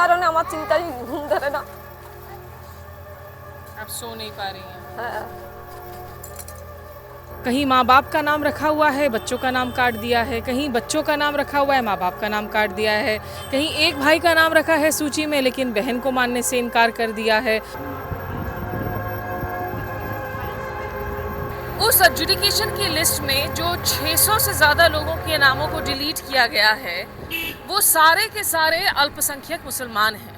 কারণে আমার চিন্তায় ঘুম ধরে না। आप सो नहीं पा रही हैं। হ্যাঁ, कहीं माँ बाप का नाम रखा हुआ है, बच्चों का नाम काट दिया है, कहीं बच्चों का नाम रखा हुआ है, माँ बाप का नाम काट दिया है, कहीं एक भाई का नाम रखा है सूची में लेकिन बहन को मानने से इनकार कर दिया है। उस एडजुडिकेशन की लिस्ट में जो 600 से ज़्यादा लोगों के नामों को डिलीट किया गया है वो सारे के सारे अल्पसंख्यक मुसलमान हैं।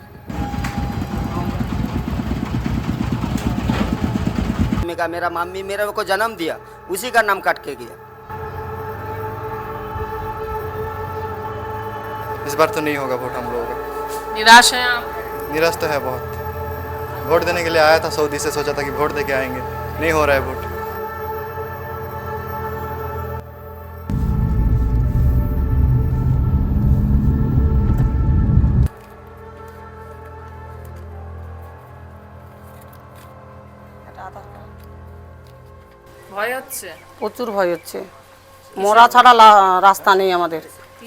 मेरा मम्मी मेरे को जन्म दिया उसी का नाम काट के गया। इस बार तो नहीं होगा वोट हम लोगों का। निराश हैं आप? निराश तो है बहुत। वोट देने के लिए आया था सऊदी से, सोचा था कि वोट दे के आएंगे, नहीं हो रहा है वोट। ভয় হচ্ছে? প্রচুর ভয় হচ্ছে, মরা ছাড়া রাস্তা নেই আমাদের।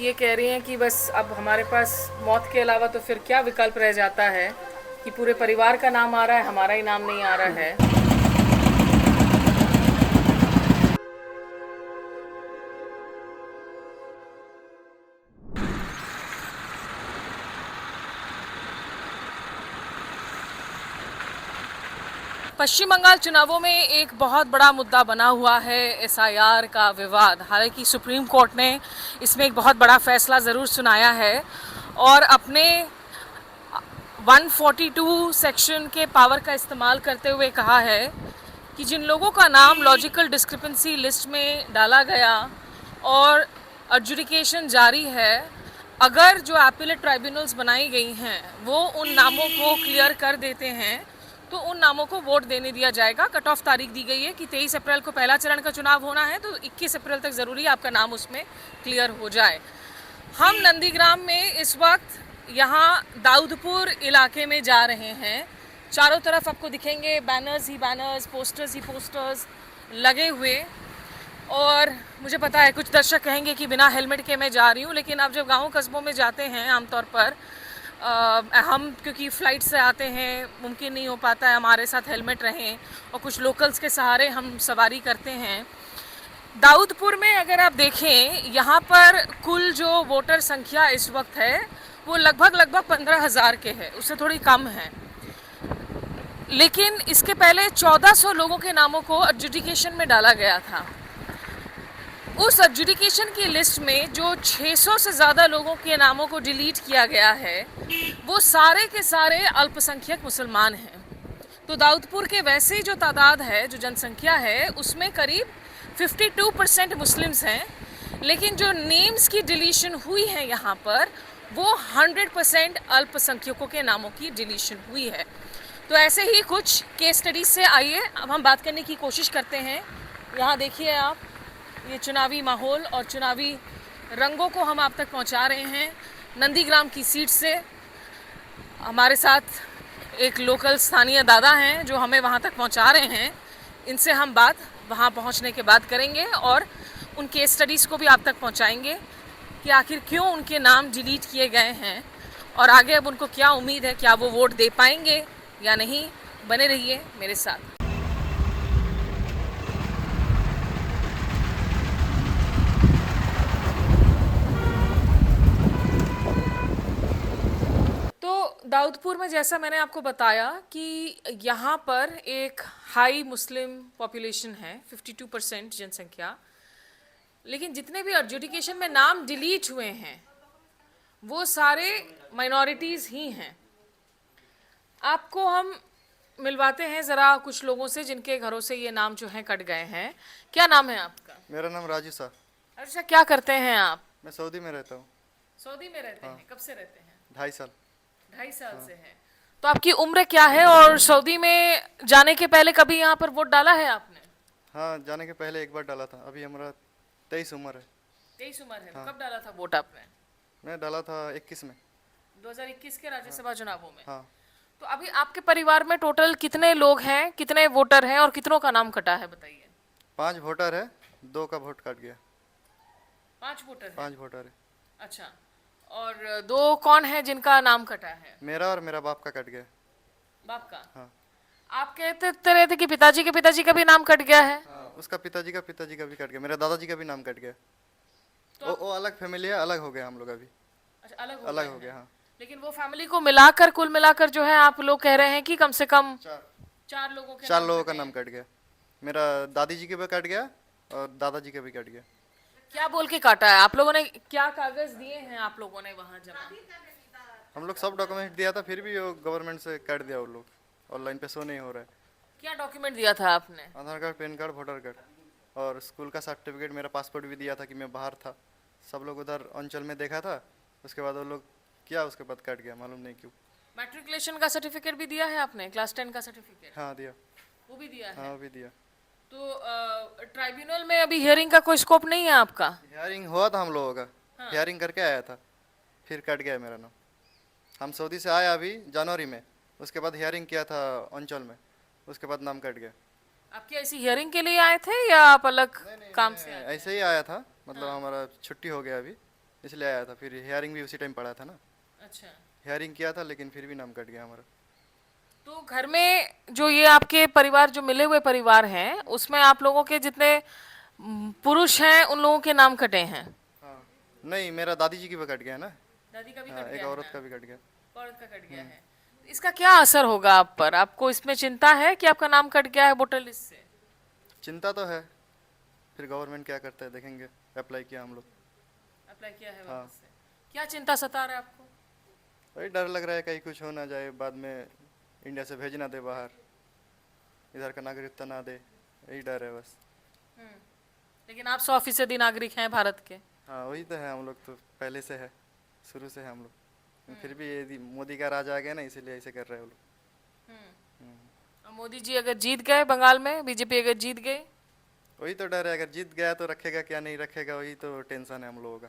ये कह रही हैं कि बस अब हमारे पास मौत के अलावा तो फिर क्या विकल्प रह जाता है कि पूरे परिवार का नाम आ रहा है, हमारा ही नाम नहीं आ रहा है। पश्चिम बंगाल चुनावों में एक बहुत बड़ा मुद्दा बना हुआ है एसआईआर का विवाद। हालांकि सुप्रीम कोर्ट ने इसमें एक बहुत बड़ा फैसला ज़रूर सुनाया है और अपने 142 सेक्शन के पावर का इस्तेमाल करते हुए कहा है कि जिन लोगों का नाम लॉजिकल डिस्क्रिपेंसी लिस्ट में डाला गया और एडजुडिकेशन जारी है, अगर जो एपीलेट ट्राइब्यूनल्स बनाई गई हैं वो उन नामों को क्लियर कर देते हैं तो उन नामों को वोट देने दिया जाएगा। कट ऑफ तारीख दी गई है कि 23 अप्रैल को पहला चरण का चुनाव होना है, तो 21 अप्रैल तक ज़रूरी है आपका नाम उसमें क्लियर हो जाए। हम नंदीग्राम में इस वक्त यहाँ दाऊदपुर इलाके में जा रहे हैं। चारों तरफ आपको दिखेंगे बैनर्स ही बैनर्स, पोस्टर्स ही पोस्टर्स लगे हुए। और मुझे पता है कुछ दर्शक कहेंगे कि बिना हेलमेट के मैं जा रही हूँ, लेकिन आप जब गाँव कस्बों में जाते हैं आमतौर पर हम क्योंकि फ़्लाइट से आते हैं, मुमकिन नहीं हो पाता है हमारे साथ हेलमेट रहें और कुछ लोकल्स के सहारे हम सवारी करते हैं। दाऊदपुर में अगर आप देखें, यहाँ पर कुल जो वोटर संख्या इस वक्त है वो लगभग 15,000 के है, उससे थोड़ी कम है। लेकिन इसके पहले 1400 लोगों के नामों को एडजुडिकेशन में डाला गया था। उस एडजुडिकेशन की लिस्ट में जो 600 से ज़्यादा लोगों के नामों को डिलीट किया गया है वो सारे के सारे अल्पसंख्यक मुसलमान हैं। तो दाऊदपुर के वैसे ही जो तादाद है, जो जनसंख्या है, उसमें करीब 52% मुस्लिम्स हैं, लेकिन जो नेम्स की डिलीशन हुई है यहाँ पर वो 100% अल्पसंख्यकों के नामों की डिलीशन हुई है। तो ऐसे ही कुछ केस स्टडीज से आइए अब हम बात करने की कोशिश करते हैं। यहाँ देखिए आप, ये चुनावी माहौल और चुनावी रंगों को हम आप तक पहुंचा रहे हैं नंदीग्राम की सीट से। हमारे साथ एक लोकल स्थानीय दादा हैं जो हमें वहां तक पहुंचा रहे हैं। इनसे हम बात वहां पहुंचने के बाद करेंगे और उन केस स्टडीज़ को भी आप तक पहुंचाएंगे कि आखिर क्यों उनके नाम डिलीट किए गए हैं और आगे अब उनको क्या उम्मीद है, क्या वो वोट दे पाएंगे या नहीं। बने रहिए मेरे साथ। दाऊदपुर में जैसा मैंने आपको बताया कि यहाँ पर एक हाई मुस्लिम पॉपुलेशन है, 52% जनसंख्या, लेकिन जितने भी एडजुडिकेशन में नाम डिलीट हुए हैं वो सारे माइनॉरिटीज़ ही हैं। आपको हम मिलवाते हैं ज़रा कुछ लोगों से जिनके घरों से ये नाम जो हैं कट गए हैं। क्या नाम है आपका? मेरा नाम राजू सर। अच्छा, क्या करते हैं आप? मैं सऊदी में रहता हूँ। सऊदी में रहते हैं? कब से रहते हैं? 2.5 साल। 2.5 साल से है। तो आपकी उम्र क्या है और सऊदी में जाने के पहले कभी यहाँ पर वोट डाला है आपने? हाँ, जाने के पहले एक बार डाला था। अभी हमारा 23 उम्र है। 23 उम्र है। हाँ। कब डाला था वोट आपने? मैं डाला था 21 में। 2021 के राज्यसभा चुनावों में? हाँ। तो अभी आपके परिवार में टोटल कितने लोग हैं, कितने वोटर हैं और कितनों का नाम कटा है, बताइए। 5 वोटर है, 2 का वोट कट गया। 5 वोटर है? 5 वोटर है। अच्छा, और दो कौन है जिनका नाम कटा है? मेरा और मेरा बाप का कट गया। बाप का? हाँ। आप कहते रहे थे कि पिताजी का भी नाम कट गया है। उसका पिताजी का भी कट गया, मेरे दादाजी का भी नाम कट गया। वो अलग फैमिली है, अलग हो गया हम लोग अभी। अच्छा, अलग अलग हो गया, हाँ। लेकिन वो फैमिली को मिलाकर कुल मिलाकर जो है आप लोग कह रहे हैं कि कम से कम चार लोगों के चार लोगों का नाम कट गया। मेरा दादी जी के भी कट गया और दादाजी का भी कट गया। क्या बोल के काटा है? आप लोगों ने क्या कागज दिए हैं आप लोगों ने वहाँ जमा? हम लोग सब डॉक्यूमेंट दिया था, फिर भी वो गवर्नमेंट से काट दिया। वो लोग ऑनलाइन पे शो नहीं हो रहा है। क्या डॉक्यूमेंट दिया था आपने? Aadhaar card, PAN card, voter card और स्कूल का सर्टिफिकेट, मेरा पासपोर्ट भी दिया था कि मैं बाहर था। सब लोग उधर अंचल में देखा था, उसके बाद वो लोग किया, उसके बाद कट गया, मालूम नहीं क्यों। मैट्रिकुलेशन का सर्टिफिकेट भी दिया है आपने? क्लास 10 का सर्टिफिकेट हाँ दिया। वो भी दिया है? हाँ वो भी दिया। तो ट्राइब्यूनल में अभी हियरिंग का कोई स्कोप नहीं है आपका? हियरिंग हुआ था हम लोगों का। हियरिंग करके आया था, फिर कट गया मेरा नाम। हम सऊदी से आया अभी जनवरी में, उसके बाद हियरिंग किया था अंचल में, उसके बाद नाम कट गया। आप क्या ऐसी हियरिंग के लिए आए थे या आप अलग काम से आए? ऐसे ही आया था, मतलब हमारा छुट्टी हो गया अभी, इसलिए आया था। फिर हियरिंग भी उसी टाइम पड़ा था ना। अच्छा, हियरिंग किया था लेकिन फिर भी नाम कट गया हमारा। तो घर में जो ये आपके परिवार जो मिले हुए परिवार हैं उसमें आप लोगों के जितने पुरुष हैं उन लोगों के नाम कटे हैं? हाँ नहीं, मेरा दादी जी की भी कट गया ना। दादी का भी हाँ, कट एक गया है औरत ना? का भी कट गया। औरत का कट गया है। इसका क्या असर होगा आप पर? आपको इसमें चिंता है कि आपका नाम कट गया है वोटर लिस्ट से? चिंता तो है, फिर गवर्नमेंट क्या करता है देखेंगे। अप्लाई किया हम लोग। अप्लाई किया है वापस से? क्या चिंता सता रहा है आपको? वही डर लग रहा है कहीं कुछ हो ना जाए, बाद में इंडिया से भेज ना दे बाहर, इधर का नागरिकता ना दे, यही डर है बस। लेकिन आप 100% नागरिक हैं भारत के। हाँ वही तो है, हम लोग तो पहले से है, शुरू से है हम लोग। फिर भी यदि मोदी का राज आ गया ना, इसीलिए ऐसे कर रहे हैं वो लोग। और मोदी जी अगर जीत गए बंगाल में, बीजेपी अगर जीत गई? वही तो डर है, अगर जीत गया तो रखेगा क्या नहीं रखेगा, वही तो टेंशन है हम लोगों का।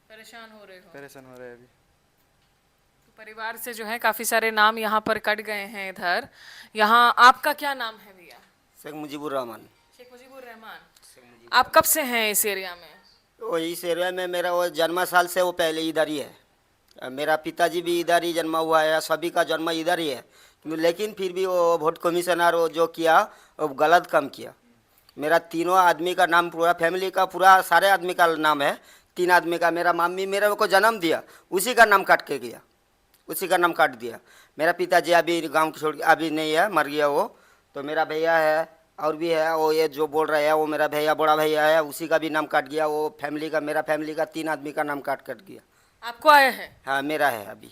परेशान हो रहे हो? परेशान हो रहे हैं अभी। तो परिवार से जो है काफी सारे नाम यहाँ पर कट गए हैं इधर। यहाँ आपका क्या नाम है भैया? शेख मुजीबुर रहमान। शेख मुजीबुर रहमान। आप कब से हैं इस एरिया में? वो इस एरिया में मेरा वो जन्म साल से वो पहले इधर ही है। मेरा पिताजी भी इधर ही जन्मा हुआ है, सभी का जन्म इधर ही है। लेकिन फिर भी वो वोट कमिश्नर वो जो किया वो गलत काम किया। मेरा तीनों आदमी का नाम, पूरा फैमिली का, पूरा सारे आदमी का नाम है, 3 आदमी का। मेरा मम्मी मेरे को जन्म दिया, उसी का नाम काट के गया, उसी का नाम काट दिया। मेरा पिताजी अभी गांव छोड़ के अभी नहीं है, मर गया वो। तो मेरा भैया है और भी है, वो ये जो बोल रहे हैं वो मेरा भैया, बड़ा भैया है, उसी का भी नाम काट गया। वो फैमिली का, मेरा फैमिली का 3 आदमी का नाम काट गया। आपको आया है? हाँ मेरा है अभी।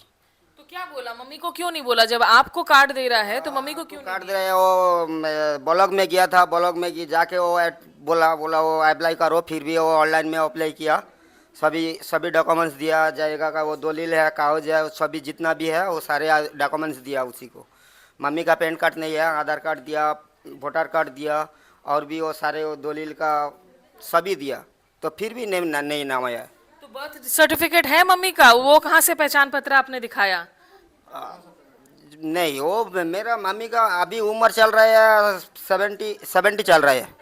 तो क्या बोला? मम्मी को क्यों नहीं बोला? जब आपको कार्ड दे रहा है तो मम्मी को क्यों काट दे रहे हैं? वो ब्लॉक में गया था, ब्लॉक में जाके वो बोला वो अप्लाई करो। फिर भी वो ऑनलाइन में अप्लाई किया, सभी डॉक्यूमेंट्स दिया जाएगा का, वो दलील है, कागज है, सभी जितना भी है वो सारे डॉक्यूमेंट्स दिया उसी को। मम्मी का पैन कार्ड नहीं है, आधार कार्ड दिया, वोटर कार्ड दिया, और भी वो सारे वो दलील का सभी दिया, तो फिर भी नहीं नाम आया। तो बर्थ सर्टिफिकेट है मम्मी का, वो कहाँ से पहचान पत्र आपने दिखाया? नहीं, वो मेरा मम्मी का अभी उम्र चल रहा है 70 चल रहा है,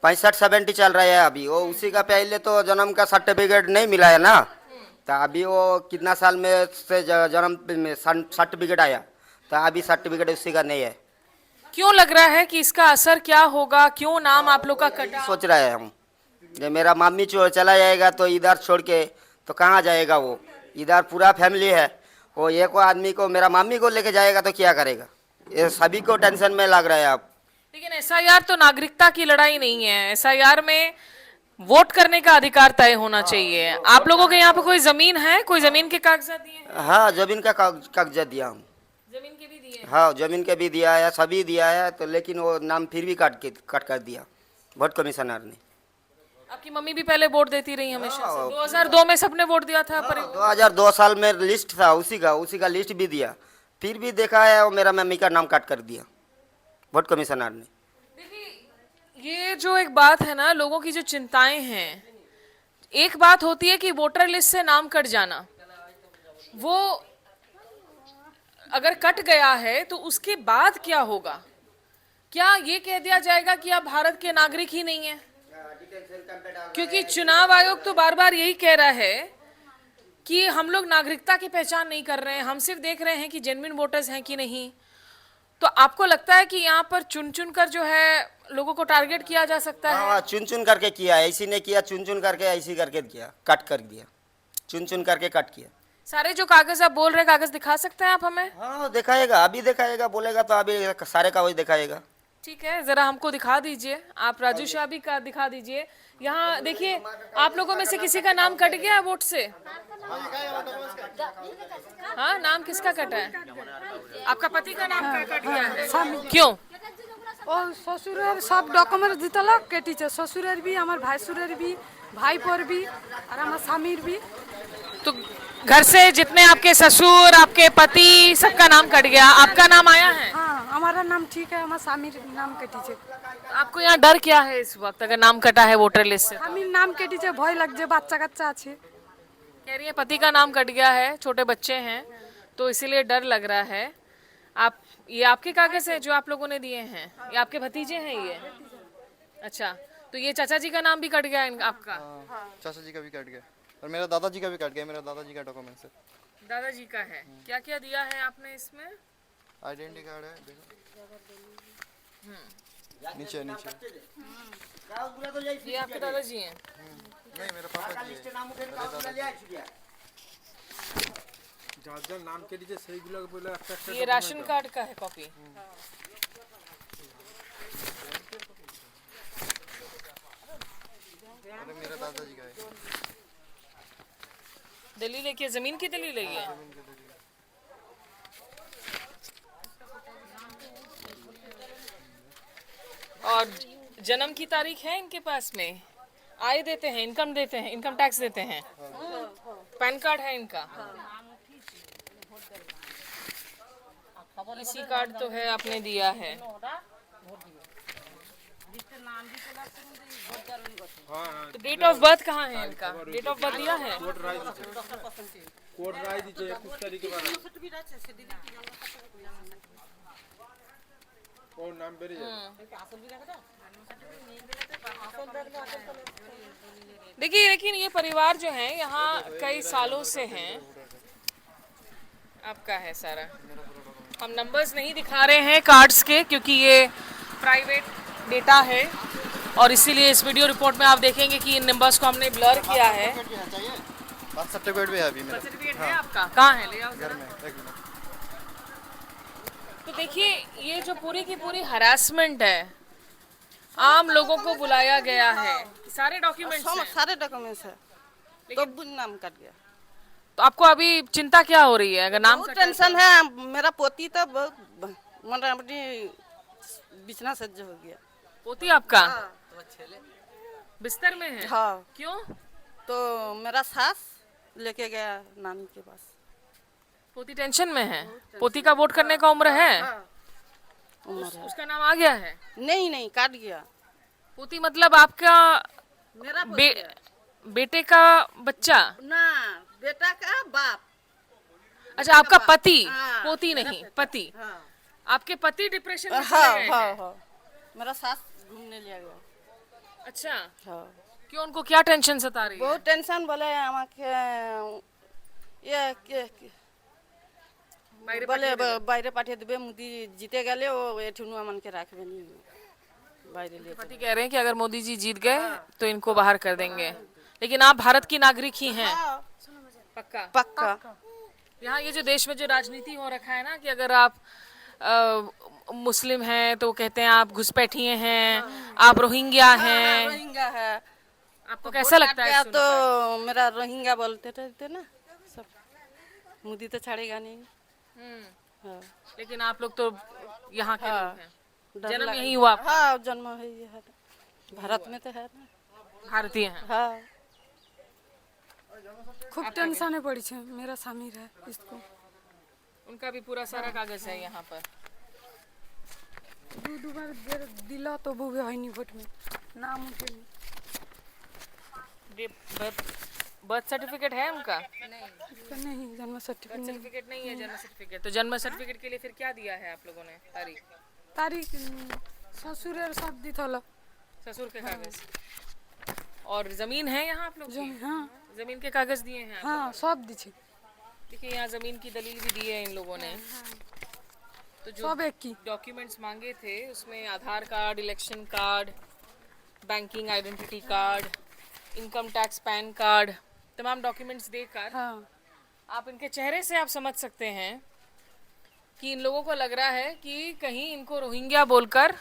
65-70 चल रहा है अभी। वो उसी का पहले तो जन्म का सर्टिफिकेट नहीं मिला है ना, तो अभी वो कितना साल में से जन्म में सर्टिफिकेट आया, तो अभी सर्टिफिकेट उसी का नहीं है। क्यों लग रहा है कि इसका असर क्या होगा? क्यों नाम आप लोग का कटा? सोच रहे हैं हम, जब मेरा मम्मी चला जाएगा तो इधर छोड़ के तो कहाँ जाएगा वो? इधर पूरा फैमिली है, वो एक आदमी को, मेरा मम्मी को लेके जाएगा तो क्या करेगा? ये सभी को टेंशन में लग रहा है आप। लेकिन एसआईआर तो नागरिकता की लड़ाई नहीं है। एसआईआर में वोट करने का अधिकार तय होना चाहिए। आप लोगों के यहाँ पे कोई जमीन है? कोई जमीन के कागजात दिए हैं? हाँ जमीन का कागजात दिया हम। जमीन के भी दिए हैं? हाँ जमीन के भी दिया है, सभी दिया है, तो लेकिन वो नाम फिर भी काट कर दिया वोट कमिश्नर ने। आपकी मम्मी भी पहले वोट देती रही हमेशा से? 2002 में सबने वोट दिया था? 2002 साल में लिस्ट था, उसी का लिस्ट भी दिया, फिर भी देखा है वो मेरा मम्मी का नाम काट कर दिया वोट कमिश्नर ने। देखिए, ये जो एक बात है ना, लोगों की जो चिंताएं हैं, एक बात होती है कि वोटर लिस्ट से नाम कट जाना, वो अगर कट गया है तो उसके बाद क्या होगा? क्या ये कह दिया जाएगा कि आप भारत के नागरिक ही नहीं है? क्योंकि चुनाव आयोग तो बार बार यही कह रहा है कि हम लोग नागरिकता की पहचान नहीं कर रहे हैं, हम सिर्फ देख रहे हैं कि जेन्युइन वोटर्स हैं कि नहीं। तो आपको लगता है कि यहाँ पर चुन चुन कर जो है लोगों को टारगेट किया जा सकता है? हाँ, चुन चुन करके किया, ऐसी नहीं किया, चुन चुन करके ऐसी करके किया, कट कर दिया, चुन चुन करके कट किया। सारे जो कागज आप बोल रहे हैं, कागज दिखा सकते हैं आप हमें? हाँ दिखाएगा, अभी दिखाएगा, बोलेगा तो अभी सारे कागज दिखाएगा। ठीक है, जरा हमको दिखा दीजिए, आप राजू शाह भी का दिखा दीजिए। यहाँ देखिए, आप लोगों में से किसी का नाम कट गया वोट से? हाँ, नाम किसका कटा है? आपका पति का नाम कट गया है, क्यों? ও শ্বশুরের সব ডকুমেন্ট দিতল কেটিছে, শ্বশুরের বি, আমার ভাইসুরের বি, ভাইপোর বি আর আমার স্বামীর বি। तो घर से जितने आपके ससुर, आपके पति, सबका नाम कट गया, आपका नाम आया है? হ্যাঁ আমার নাম ঠিক है, আমার স্বামীর নাম কেটিছে। आपको यहाँ डर क्या है इस वक्त अगर नाम कटा है वोटर लिस्ट से? স্বামীর নাম কেটিছে, ভয় লাগছে, বাচ্চा কাচ্চা আছে। कह रही है पति का नाम कट गया है, छोटे बच्चे हैं, तो इसीलिए डर लग रहा है। आप, ये आपके कागज है जो आप लोगों ने दिए हैं? ये आपके भतीजे हैं ये? अच्छा, तो ये चाचा जी का नाम भी कट गया है आपका? चाचा जी का भी कट गया और मेरा दादाजी का भी कट गया, मेरा दादाजी का डॉक्यूमेंट है। दादाजी का है? क्या क्या दिया है आपने इसमें? आइडेंटिटी कार्ड है, देखो नीचे नीचे। ये आपके दादाजी हैं? नहीं, मेरा पापा जी है। যার যার নাম কেটেছে সেইগুলো বলে একটা একটা ये राशन कार्ड का है कॉपी? अरे मेरा दादाजी का है। दलील है कि जमीन की दलील है ये? और जन्म की तारीख है इनके पास में? आय देते हैं, इनकम देते हैं, इनकम टैक्स देते हैं? पैन कार्ड है इनका? इसी कार्ड तो है, आपने दिया है। तो डेट ऑफ बर्थ कहाँ है इनका? डेट ऑफ बर्थ दिया है? কোড রায় দিছে 21 তারিখে বানা ওর নাম বেরিয়ে যাবে। देखिए, लेकिन ये परिवार जो है यहाँ कई सालों से हैं। आपका है सारा, हम नंबर्स नहीं दिखा रहे हैं कार्ड्स के क्योंकि ये प्राइवेट डेटा है और इसीलिए इस वीडियो रिपोर्ट में आप देखेंगे कि इन नंबर्स को हमने ब्लर किया है। बर्थ सर्टिफिकेट भी है अभी मेरा सर्टिफिकेट है आपका? कहाँ है, ले आओ घर जरा। में, एक मिनट। तो देखिए, ये जो पूरी की पूरी हरासमेंट है, आम लोगों को बुलाया गया है, सारे डॉक्यूमेंट्स हैं, सारे डॉक्यूमेंट्स है, तो नाम कट गया। तो आपको अभी चिंता क्या हो रही है अगर नाम बहुत कटा है? टेंशन है, मेरा पोती तो मतलब अपनी बिछना सज्ज हो गया। पोती आपका बिस्तर में है? हाँ, क्यों? तो मेरा सास लेके गया नानी के पास। पोती टेंशन में है? पोती का वोट करने का उम्र है? उम्र है। उसका नाम आ गया है? नहीं नहीं, काट गया। पोती मतलब आपका मेरा बेटे का बच्चा? ना, बेटा का बाप। अच्छा, आपका पति? हाँ, पोती नहीं, पति। हाँ आपके पति डिप्रेशन में हाँ चले गए हाँ हैं? हाँ, मेरा सास घूमने लिया गया। अच्छा, हाँ, क्यों, उनको क्या टेंशन सता रही है? बहुत टेंशन बोले আমাকে বলে বাইরে পাঠিয়ে দেবে, মোদি জিতে গেলে ও এঠুনু আমাকে রাখবে নি, বাইরে ले पति कह रहे हैं कि अगर मोदी जी जीत गए तो इनको बाहर कर देंगे, लेकिन आप भारत की नागरिक ही हैं? पक्का? पक्का। यहाँ ये जो देश में जो राजनीति हो रखा है ना कि अगर आप मुस्लिम हैं तो कहते हैं आप घुसपैठिए हैं, आप रोहिंग्या हैं। रोहिंग्या है, आपको कैसा लगता है तो मेरा रोहिंग्या बोलते रहते ना सब, मोदी तो छाड़ेगा नहीं। हाँ, लेकिन आप लोग तो यहाँ के लोग हैं, डर जन्म लगा। यही हुआ आपका? हाँ, जन्म है ये है, भारत में तो है ना। भारतीय हैं? हाँ, খুব টেনশনে পড়েছে, मेरा স্বামী है इसको। उनका भी पूरा सारा कागज है यहाँ पर। দুবার দিল তবু হয়নি ভোট में, नाम उठेনি। बर्थ सर्टिफिकेट है उनका? इसका नहीं, जन्म बर्थ सर्टिफिकेट नहीं। सर्टिफिकेट नहीं है, जन्म सर्टिफिकेट। तो जन्म सर्टिफिकेट के लिए फिर क्या दिया है आप लोगों ने तारीख? तारीख শ্বশুরের সব দিত হলো। ससुर के कागज? और जमीन है यहाँ आप लोग की? हाँ जमीन के कागज दिए हैं आप? हाँ सब দিছে देखिए यहाँ जमीन की दलील भी दी है इन लोगों ने। तो जो सब एक की डॉक्यूमेंट्स मांगे थे उसमें Aadhaar card, election card, banking identity card, income tax PAN card, तमाम डॉक्यूमेंट्स देकर हाँ आप इनके चेहरे से आप समझ सकते हैं कि इन लोगों को लग रहा है कि कहीं इनको रोहिंग्या बोलकर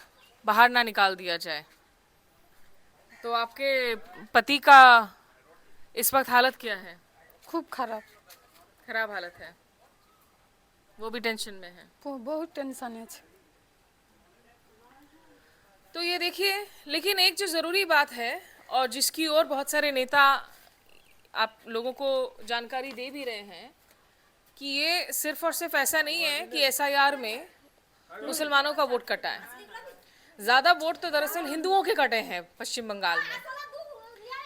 बाहर ना निकाल दिया जाए। तो आपके पति का इस वक्त हालत क्या है? खूब खराब खराब हालत है, वो भी टेंशन में है। बहुत टेंशन है तो ये देखिए, लेकिन एक जो ज़रूरी बात है और जिसकी ओर बहुत सारे नेता आप लोगों को जानकारी दे भी रहे हैं कि ये सिर्फ और सिर्फ ऐसा नहीं है कि एसआईआर में मुसलमानों का वोट कटा है। ज़्यादा वोट तो दरअसल हिंदुओं के कटे हैं पश्चिम बंगाल में।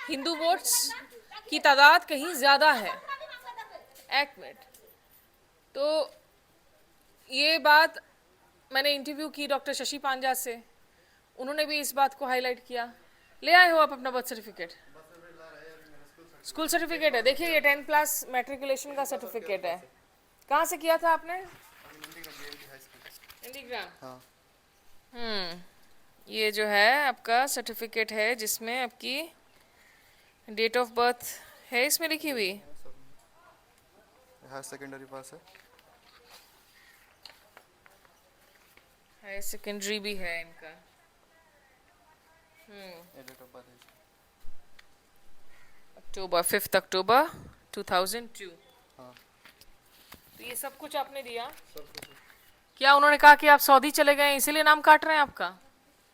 हिंदू वोट्स की तादाद कहीं ज़्यादा है। एक मिनट, तो ये बात मैंने इंटरव्यू की डॉक्टर शशि पांजा से, उन्होंने भी इस बात को हाईलाइट किया। ले आए हो आप अपना बर्थ सर्टिफिकेट? स्कूल सर्टिफिकेट है, देखिए ये 10 क्लास मैट्रिकुलेशन का सर्टिफिकेट है। कहाँ से किया था आपने? इंडिग्राम। हाँ। ये जो है आपका सर्टिफिकेट है जिसमें आपकी डेट ऑफ बर्थ है इसमें लिखी हुई। हायर सेकेंडरी पास है। हायर सेकेंडरी भी है इनका। ये डेट ऑफ बर्थ है। अक्टूबर 5 अक्टूबर 2002। हाँ। तो ये सब कुछ आपने दिया? क्या उन्होंने कहा कि आप सऊदी चले गए इसीलिए नाम काट रहे हैं आपका?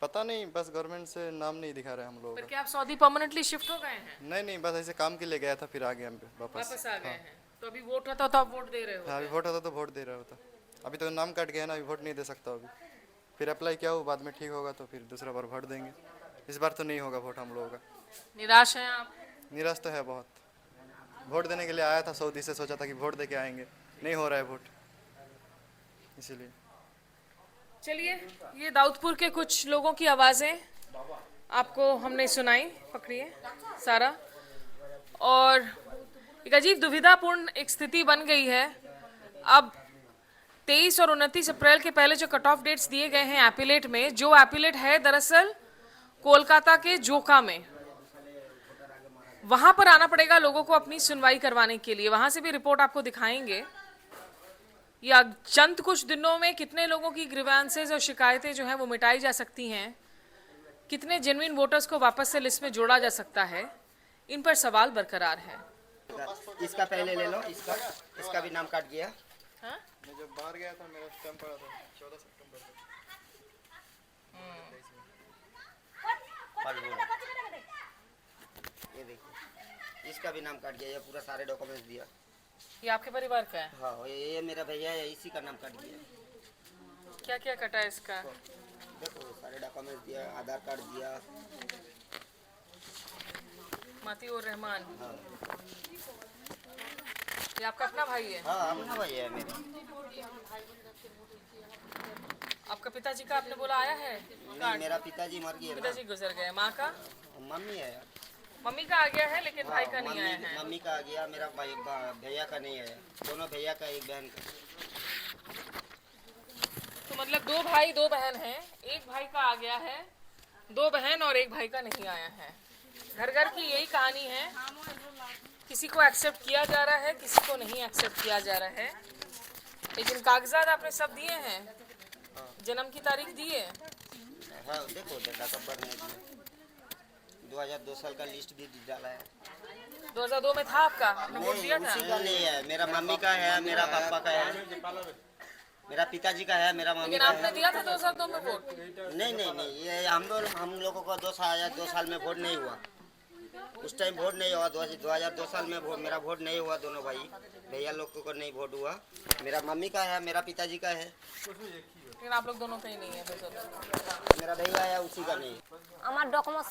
पता नहीं, बस गवर्नमेंट से नाम नहीं दिखा रहे हम लोग। फिर क्या आप सऊदी परमानेंटली शिफ्ट हो गए हैं? नहीं नहीं, बस ऐसे काम के लिए गया था, फिर आ गया हम वापस। वापस आ गए हैं। तो अभी वोट होता तो आप वोट दे रहे हो? हाँ, अभी वोट होता तो वोट दे रहा होता। अभी तो नाम कट गया ना, अभी वोट नहीं दे सकता अभी। फिर अप्लाई किया हो, बाद में ठीक होगा तो फिर दूसरा बार वोट देंगे। इस बार तो नहीं होगा वोट हम लोगों का। निराश हैं आप? निराश तो है बहुत। वोट देने के लिए आया था सऊदी से, सोचा था कि वोट दे के आएंगे, नहीं हो रहा है वोट, इसीलिए। चलिए, ये दाऊदपुर के कुछ लोगों की आवाज़ें आपको हमने सुनाई, पकड़िए सारा। और एक अजीब दुविधापूर्ण एक स्थिति बन गई है। अब 23 और 29 अप्रैल के पहले जो कट ऑफ डेट्स दिए गए हैं एपिलेट में, जो एपिलेट है दरअसल कोलकाता के जोका में, वहां पर आना पड़ेगा लोगों को अपनी सुनवाई करवाने के लिए। वहां से भी रिपोर्ट आपको दिखाएंगे। या चंद कुछ दिनों में कितने लोगों की ग्रीवेंसेस और शिकायतें जो हैं वो मिटाई जा सकती हैं, कितने जेन्युइन वोटर्स को वापस से लिस्ट में जोड़ा जा सकता है, इन पर सवाल बरकरार है। इसका पहले ले लो, इसका भी नाम काट गया। हाँ? मैं जब बाहर गया था मेरा स्टैम्प पड़ा था 14 सितंबर को। ये देखिए, इसका भी नाम काट गया। ये पूरा सारे डॉक्यूमेंट्स दिया। ये आपके परिवार का है? हाँ, ये मेरा भैया है, इसी का नाम काट गया। क्या क्या कटा है इसका? देखो सारे डॉक्यूमेंट्स दिया, आधार कार्ड दिया। माती और रहमान, ये आपका अपना भाई है? हाँ, अपना भैया है मेरा। आपका पिताजी का आपने बोला आया है? नहीं, मेरा पिताजी मर गया ना। पिताजी गुजर गए। माँ का? मम्मी है। मम्मी का आ गया है लेकिन भाई का नहीं मम्मी आया है। मम्मी का आ गया, मेरा भाई भैया का नहीं आया। दोनों भैया का, एक बहन का। तो मतलब 2 भाई 2 बहन हैं, एक भाई का आ गया है, 2 बहन और एक भाई का नहीं आया है। घर घर की यही कहानी है, किसी को एक्सेप्ट किया जा रहा है, किसी को नहीं एक्सेप्ट किया जा रहा है। लेकिन कागजात आपने सब दिए हैं, जन्म की तारीख दी है? हाँ, देखो डेटा कब भरने दिया। 2002 साल का लिस्ट भी डाला है। 2002 में था आपका? आपने वोट दिया था? उसी का नहीं है, मेरा मम्मी का है, मेरा पापा का है, मेरा पिताजी का है, मेरा मम्मी लेकिन का आपने है। दिया था 2002 में वोट? नहीं, ये हम लोगों को 2 साल में वोट नहीं हुआ। उस टाइम वोट नहीं हुआ। 2002 साल में मेरा वोट नहीं हुआ। दोनों भैया लोग को नहीं वोट हुआ। मेरा मम्मी का है, मेरा पिताजी का है, लेकिन आप लोग दोनों का ही नहीं है। मेरा भैया है, उसी का नहीं। আমার ডকুমেন্টস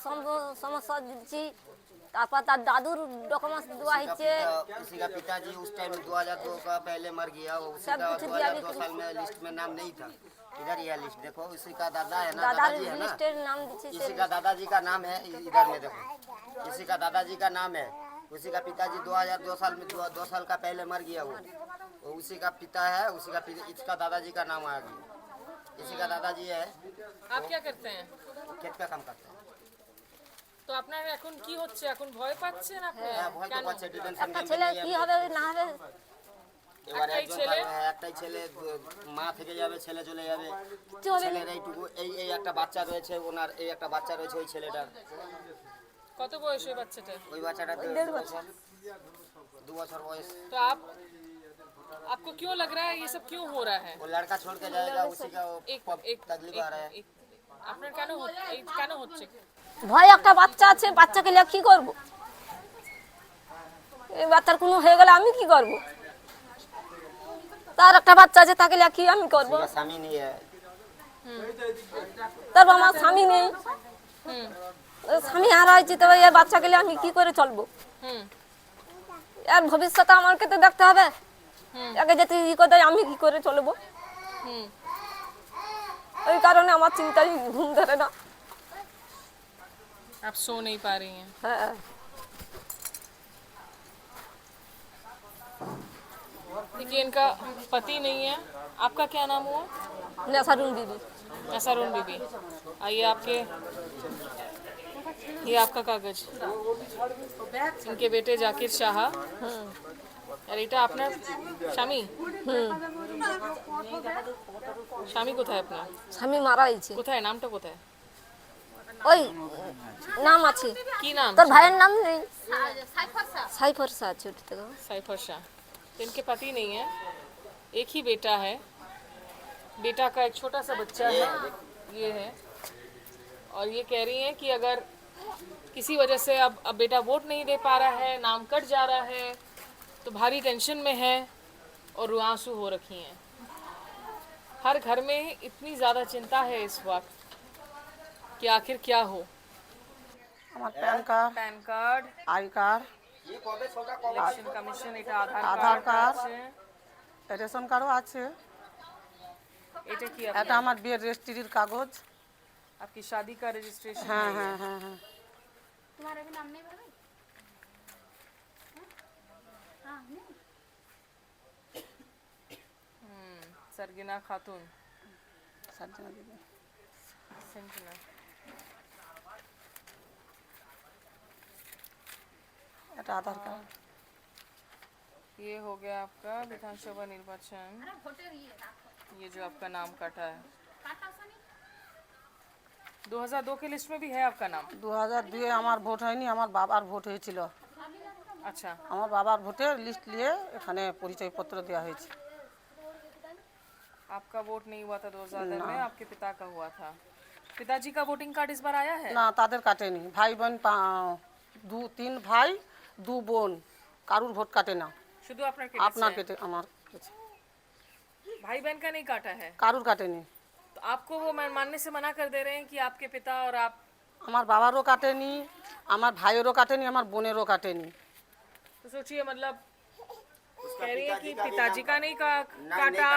সমস্যা দিচ্ছি, তারপর তার দাদুর ডকুমেন্টস দেওয়া হচ্ছে। किसी का पिताजी उस टाइम 2002 का पहले मर गया। वो उसी का 2002 साल में लिस्ट में नाम नहीं था। इधर यह लिस्ट देखो, इसी का दादा है ना, দাদার दादाजी है ना, লিস্টের নাম দিচ্ছি। इसी का दादाजी का नाम है। इधर में देखो, किसी का दादाजी का नाम है, उसी का पिताजी 2002 साल में 2 साल का पहले मर गया वो उसी का पिता है, इसका दादाजी का नाम आ गया। इसी का दादाजी है, आप क्या करते हैं? खेत का काम करते हैं। তো আপনার এখন কি হচ্ছে? এখন ভয় পাচ্ছেন আপনি? হ্যাঁ, ভয় তো পাচ্ছে, ডিটেনশন একটা ছেলে কি হবে না হবে এবার একটাই একজন ছেলে? একটাই ছেলে, মা থেকে যাবে, ছেলে চলে যাবে। কিছু হবে না। ছেলের এইটুকু এই একটা বাচ্চা রয়েছে, ওনার এই একটা বাচ্চা রয়েছে ওই ছেলেটার। কত বয়স ওই বাচ্চাটার? ওই বাচ্চাটা 1.5 বছর, 2 বছর বয়স। तो आपको क्यों लग रहा है ये सब क्यों हो रहा है? वो लड़का छोड़ के जाएगा, उसी का एक एक तकलीफ आ रहा है। আপনার কেন হচ্ছে? ভয়, একটা বাচ্চা আছে, বাচ্চাকে নিয়ে কি করব? এই বাচ্চার কোনো হয়ে গেলে আমি কি করব? তার একটা বাচ্চা আছে, তাকে নিয়ে কি আমি করব? उसका स्वामी नहीं है। তারপর আমার স্বামী নেই, স্বামী হারা হয়েছে, তবে এই বাচ্চাকে নিয়ে আমি কি করে চলবো? হুম এর ভবিষ্যৎ আমাকে তো দেখতে হবে। একে যদি ই করে দেয়, আমি কি করে চলবো? হুম ওই কারণে আমার চিন্তায় ঘুম ধরে না। आप सो नहीं पा रही हैं। হ্যাঁ, देखिए इनका पति नहीं है। आपका क्या नाम हुआ? নেশারুন বিবি। नसरुन बीबी। आइए ये आपका कागज। इनके बेटे जाकिर शाह আর এটা আপনার স্বামী? স্বামী কোথায় আপনার? স্বামী মারা হয়েছে। কোথায়? নামটা কোথায়? ওই নাম আছে, কি নাম? তোর ভাইয়ের নাম নেই? সাইফর শাহ ছোট থেকে। साइफर शाह। तो इनके पति नहीं है, एक ही बेटा है। बेटा का एक छोटा सा बच्चा है, ये है। और ये कह रही हैं कि अगर किसी वजह से अब बेटा वोट नहीं दे पा रहा है, नाम कट जा रहा है, तो भारी टेंशन में है और रुआंसू हो रखी हैं। हर घर में इतनी ज़्यादा चिंता है इस वक्त कि आखिर क्या हो। আমার pan card, pan card, I card, election commission, এটা আধার আধার কার্ড কার্ড। আছে। রেশন কার্ডও আছে। এটা কি এটা আমার বিয়ের রেজিস্ট্রির কাগজ। आपकी शादी का रजिस्ट्रेशन হ্যাঁ है ये। হ্যাঁ হ্যাঁ হ্যাঁ। सरगिना खातून সার্জনা দিদি। संजना। এটা আধার কার্ড। ये हो गया आपका विधानसभा निर्वाचन। ये जो आपका नाम काटा है 2002 के लिस्ट में भी है आपका नाम। 2002 আমার ভোট হয়নি, আমার বাবার ভোট হয়েছিল। अच्छा, আমার বাবার ভোটের লিস্ট নিয়ে এখানে পরিচয়পত্র দেওয়া হয়েছে। आपका वोट नहीं हुआ था 2000 में, आपके पिता का हुआ था। पिताजी का वोटिंग कार्ड इस बार आया है? না, তাদের কাটেনি। ভাই বোন 3 ভাই 2 বোন, কারুর ভোট কাটে না। शुद्ध আপনার আপনার केटे কেটে আমার কেটেছে। भाई बहन का नहीं काटा है, কারুর কাটেনি। तो आपको वो मानने से मना कर दे रहे हैं कि आपके पिता और आप। আমার বাবারও কাটেনি, আমার ভাইয়েরও কাটেনি, আমার বোনেরও কাটেনি। तो सोचिए मतलब कह रही है कि पिताजी का नहीं काटा,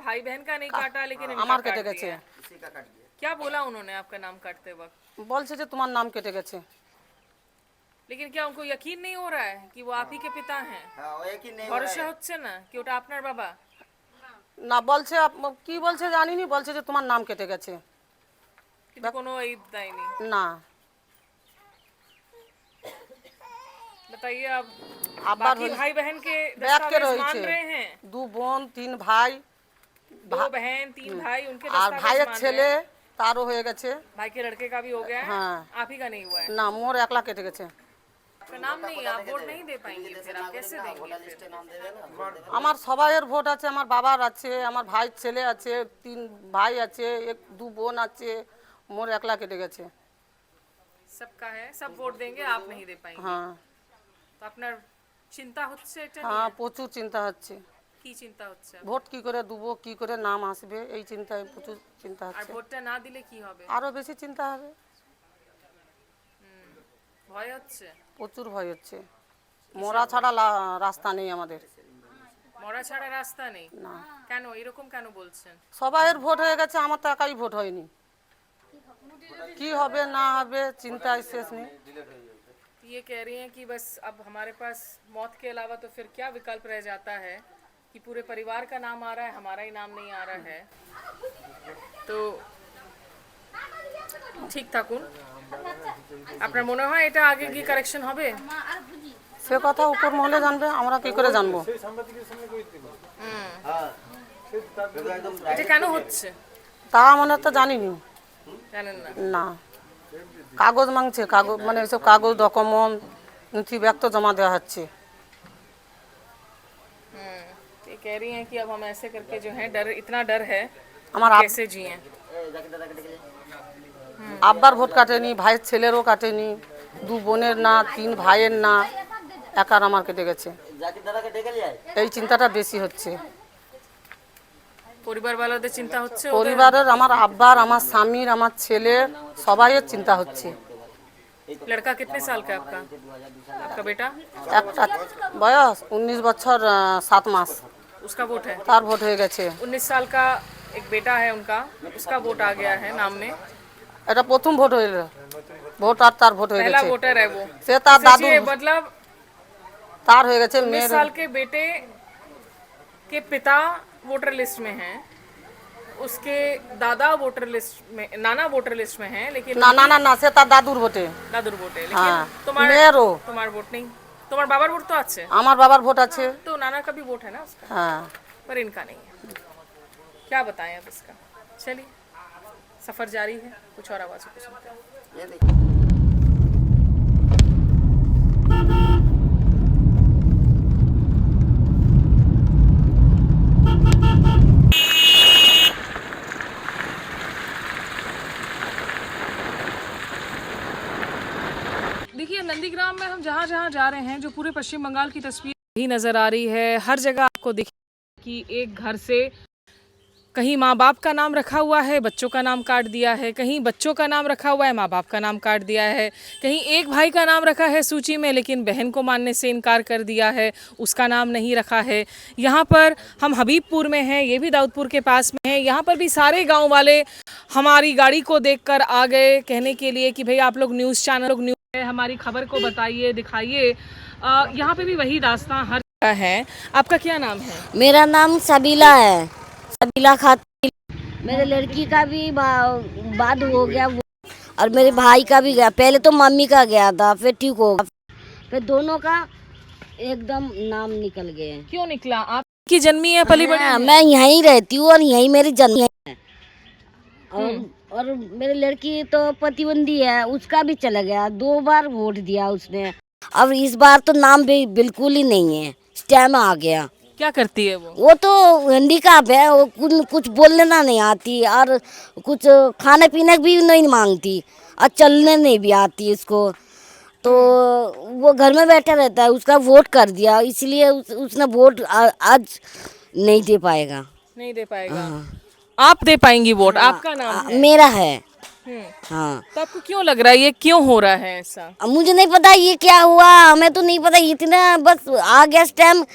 भाई बहन का नहीं काटा, लेकिन इनका আমার काट কেটে दिया। গেছে। इसी का काट दिया। क्या बोला उन्होंने आपका नाम काटते वक्त? বলছে যে তোমার নাম কেটে গেছে। लेकिन क्या उनको यकीन नहीं हो रहा है कि वो आप ही के पिता हैं? हाँ, वो एक ही नहीं हो रहा ভরসা है। হচ্ছে না কি ওটা আপনার বাবা? না, বলছে কি বলছে জানিনি, বলছে যে তোমার নাম কেটে গেছে। কিন্তু কোনো ঈদ দেয়নি। না, बताइए अब আবার बाकी भाई बहन के ব্যাগ কে दस्तावेज मान রয়েছে। रहे हैं? 2 বোন 3 ভাই, 2 बहन 3 भाई, उनके আর दस्तावेज ভাইয়ের मान ছেলে रहे हैं? তারও হয়ে গেছে। भाई के लड़के का भी हो गया है, हाँ। आप ही का नहीं हुआ है। না, মোর একলা কেটে গেছে। आपका नाम नहीं है, आप वोट नहीं दे पाएंगे, फिर आप कैसे देंगे फिर? नाम देवे ना। আমার সবাইয়ের ভোট আছে, আমার বাবার আছে, আমার ভাইয়ের ছেলে আছে, 3 ভাই আছে, 2 বোন আছে, মোর একলা কেটে গেছে। सबका है, सब वोट देंगे, आप नहीं दे पाएंगे। হ্যাঁ তো আপনার চিন্তা হচ্ছে এটা হ্যাঁ, নিয়ে? প্রচুর চিন্তা হচ্ছে। কি চিন্তা হচ্ছে? ভোট কি করে দেবো, কি করে নাম আসবে, এই চিন্তায় প্রচুর চিন্তা আর হচ্ছে। ভোটটা না দিলে কি হবে? আরো বেশি চিন্তা হবে, ভয় হচ্ছে? প্রচুর ভয় হচ্ছে। মরা ছাড়া রাস্তা নেই আমাদের। মরা ছাড়া রাস্তা নেই? না, কেন এরকম কেন বলছেন? সবাইয়ের ভোট হয়ে গেছে, আমার তো একাই ভোট হয়নি। কি হবে না হবে চিন্তায় শেষ নেই। ये कह रही हैं कि बस अब हमारे पास मौत के अलावा तो फिर क्या विकल्प रह जाता है कि पूरे परिवार का नाम आ रहा है, हमारा ही नाम नहीं आ रहा है। তো ঠিক থাকুন। আপনার মনে হয় এটা আগে কি কারেকশন হবে? সে কথা উপর মহলে জানবে, আমরা কি করে জানবো? এটা কেন হচ্ছে তা মানে তো জানিনি জানেন না? না। কাগজ মাংছে, কাগজ মানে এসব কাগজ ডকুমেন্ট নথি ব্যাগ তো জমা দেওয়া হচ্ছে। ये कह रही हैं कि अब हम ऐसे करके जो है डर, इतना डर है আমার कैसे जिए। আব্বার ভোট কাটেনি, ভাইয়ের ছেলেরও কাটেনি, দু বোনের না, তিন ভাইয়ের না, একার আমার কেটে গেছে। এই চিন্তাটা বেশি হচ্ছে পরিবার वालों চিন্তা হচ্ছে, পরিবারের, আমার আব্বার, আমার স্বামীর, আমার ছেলের, সবাইয়ের চিন্তা হচ্ছে। लड़का कितने साल का है आपका? आपका बेटा? একটা বয়স 19 বছর 7 মাস, उसका वोट है। তার ভোট হয়ে গেছে। 19 साल का एक बेटा है उनका, उसका वोट आ गया है नाम में। এটা প্রথম ভোট হইল, ভোট আর তার ভোট হয়ে पहला গেছে। वोटर है वो। সে তার দাদু, सोचिए, मतलब তার হয়ে গেছে। 19 মেয়ের साल के बेटे के पिता वोटर लिस्ट में हैं, उसके दादा वोटर लिस्ट में, नाना वोटर लिस्ट में हैं, लेकिन না না না না, সে তার দাদুর ভোটে। दादुर वोट है। हाँ, लेकिन तुम्हारा मेरो। तुम्हारा वोट नहीं, तुम्हारे बाबर वोट तो अच्छे, আমার বাবার ভোট আছে। तो नाना का भी वोट है ना उसका, হ্যাঁ, पर इनका नहीं है। क्या बताएं अब इसका? चलिए, सफर जारी है, कुछ और आवाज़ों को सुनते हैं। देखिए, नंदीग्राम में हम जहाँ जहाँ जा रहे हैं, जो पूरे पश्चिम बंगाल की तस्वीर ही नज़र आ रही है। हर जगह आपको दिखे कि एक घर से कहीं माँ बाप का नाम रखा हुआ है, बच्चों का नाम काट दिया है, कहीं बच्चों का नाम रखा हुआ है, माँ बाप का नाम काट दिया है, कहीं एक भाई का नाम रखा है सूची में लेकिन बहन को मानने से इनकार कर दिया है, उसका नाम नहीं रखा है। यहाँ पर हम हबीबपुर में हैं, ये भी दाऊदपुर के पास में है। यहाँ पर भी सारे गाँव वाले हमारी गाड़ी को देखकर आ गए कहने के लिए कि भाई आप लोग न्यूज़ चैनल, लोग न्यूज़ है, हमारी खबर को बताइए, दिखाइए। यहाँ पे भी वही दास्तां हर जगह है। आपका क्या नाम है? मेरा नाम सबीला है, सबीला खातून। मेरे लड़की का भी बाद हो गया और मेरे भाई का भी गया। पहले तो मम्मी का गया था, फिर ठीक हो गया, फिर दोनों का एकदम नाम निकल गए। क्यों निकला? आपकी जन्मी है, पली बड़ी है? मैं यहीं रहती हूँ और यहीं मेरी जन्म है। और मेरी लड़की तो प्रतिबंधी है, उसका भी चला गया, 2 बार वोट दिया उसने। अब इस बार तो नाम भी बिल्कुल ही नहीं है, स्टैम्प आ गया। क्या करती है वो? वो तो हैंडीकैप है, वो कुछ बोलना नहीं आती और कुछ खाने पीने भी नहीं मांगती और चलने नहीं भी आती इसको। तो वो घर में बैठा रहता है, उसका वोट कर दिया, इसलिए उसने वोट आज नहीं दे पाएगा। नहीं दे पाएगा। आप दे पाएंगी वोट? आपका नाम है? मेरा है। हाँ, तो आपको क्यों लग रहा है ये क्यों हो रहा है ऐसा? मुझे नहीं पता ये क्या हुआ, हमें तो नहीं पता। इतना बस आ गया स्टैम्प,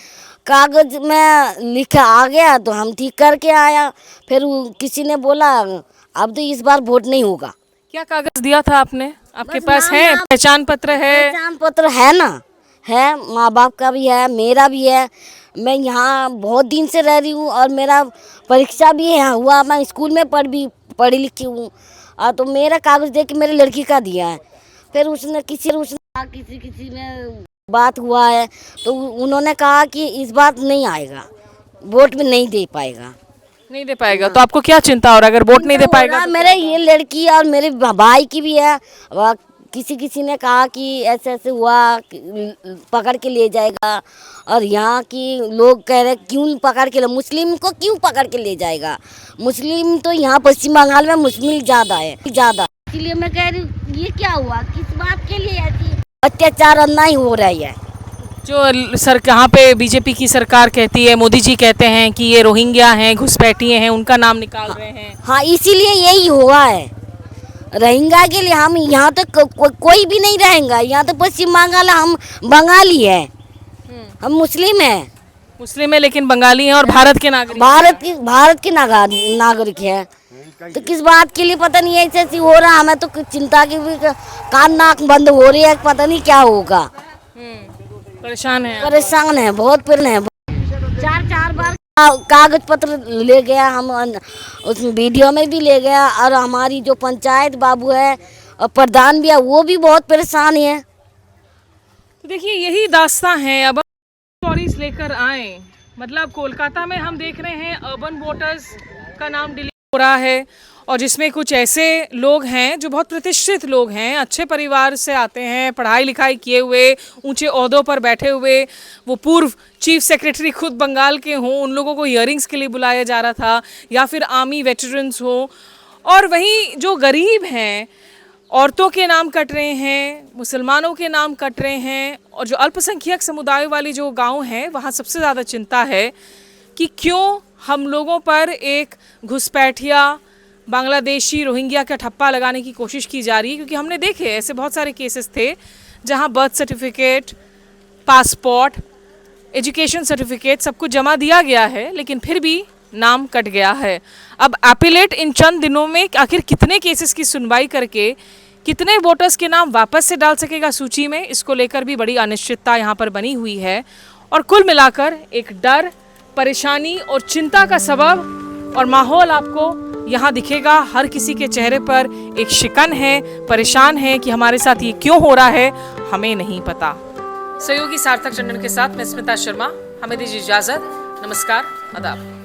कागज में लिखा आ गया तो हम ठीक करके आया। फिर किसी ने बोला अब तो इस बार वोट नहीं होगा। क्या कागज दिया था आपने? आपके पास है पहचान पत्र? है पहचान पत्र है ना, है, माँ बाप का भी है, मेरा भी है। मैं यहाँ बहुत दिन से रह रही हूँ और मेरा परीक्षा भी यहाँ हुआ, मैं स्कूल में पढ़ी लिखी हूँ। तो मेरा कागज देख के मेरी लड़की का दिया है। फिर उसने किसी में बात हुआ है तो उन्होंने कहा कि इस बार नहीं आएगा, वोट में नहीं दे पाएगा। नहीं दे पाएगा। तो आपको क्या चिंता हो रहा है अगर वोट नहीं दे पाएगा तो? मेरे ये लड़की और मेरे भाई की भी है। किसी ने कहा कि ऐसे ऐसे हुआ, पकड़ के ले जाएगा। और यहाँ की लोग कह रहे क्यों पकड़ के, मुस्लिम को क्यों पकड़ के ले जाएगा? मुस्लिम तो यहाँ पश्चिम बंगाल में मुस्लिम ज़्यादा है, ज़्यादा। इसलिए मैं कह रही हूँ ये क्या हुआ, किस बात के लिए ऐसी अत्याचार अन्याय हो रही है? जो यहाँ पे बीजेपी की सरकार कहती है, मोदी जी कहते हैं कि ये रोहिंग्या हैं, घुसपैठिए हैं, उनका नाम निकाल रहे हैं। हाँ, इसीलिए यही हुआ है। रोहिंग्या के लिए हम यहाँ तो कोई भी नहीं रहेगा। यहाँ तो पश्चिम बंगाल, हम बंगाली है, हम मुस्लिम है। मुस्लिम है लेकिन बंगाली है और भारत के नागरिक। भारत की नागरिक है। तो किस बात के लिए पता नहीं ऐसे ऐसी हो रहा, हमें तो कुछ चिंता की भी कान नाक बंद हो रही है, पता नहीं क्या होगा। परेशान है। परेशान है, बहुत परेशान है। चार बार कागज पत्र ले गया, हम उस वीडियो में भी ले गया, और हमारी जो पंचायत बाबू है और प्रधान भी है वो भी बहुत परेशान है। तो देखिए यही दास्तां है। अब स्टोरीज लेकर आए, मतलब कोलकाता में हम देख रहे हैं अर्बन वोटर्स का नाम डिलीट हो रहा है, और जिसमें कुछ ऐसे लोग हैं जो बहुत प्रतिष्ठित लोग हैं, अच्छे परिवार से आते हैं, पढ़ाई लिखाई किए हुए, ऊंचे ओहदों पर बैठे हुए, वो पूर्व चीफ सेक्रेटरी खुद बंगाल के हों, उन लोगों को हियरिंग्स के लिए बुलाया जा रहा था, या फिर आर्मी वेटरन्स हो। और वहीं जो गरीब हैं, औरतों के नाम कट रहे हैं, मुसलमानों के नाम कट रहे हैं, और जो अल्पसंख्यक समुदाय वाली जो गांव हैं वहाँ सबसे ज़्यादा चिंता है कि क्यों हम लोगों पर एक घुसपैठिया बांग्लादेशी रोहिंग्या का ठप्पा लगाने की कोशिश की जा रही है। क्योंकि हमने देखे ऐसे बहुत सारे केसेस थे जहाँ birth certificate, passport, education certificate सब कुछ जमा दिया गया है, लेकिन फिर भी नाम कट गया है। अब एपिलेट इन चंद दिनों में आखिर कितने केसेस की सुनवाई करके कितने वोटर्स के नाम वापस से डाल सकेगा सूची में, इसको लेकर भी बड़ी अनिश्चितता यहाँ पर बनी हुई है। और कुल मिलाकर एक डर, परेशानी और चिंता का सबब और माहौल आपको यहाँ दिखेगा। हर किसी के चेहरे पर एक शिकन है, परेशान है कि हमारे साथ ये क्यों हो रहा है, हमें नहीं पता। सहयोगी सार्थक टंडन के साथ मैं स्मिता शर्मा, हमें दीजिए इजाजत। नमस्कार, आदाब।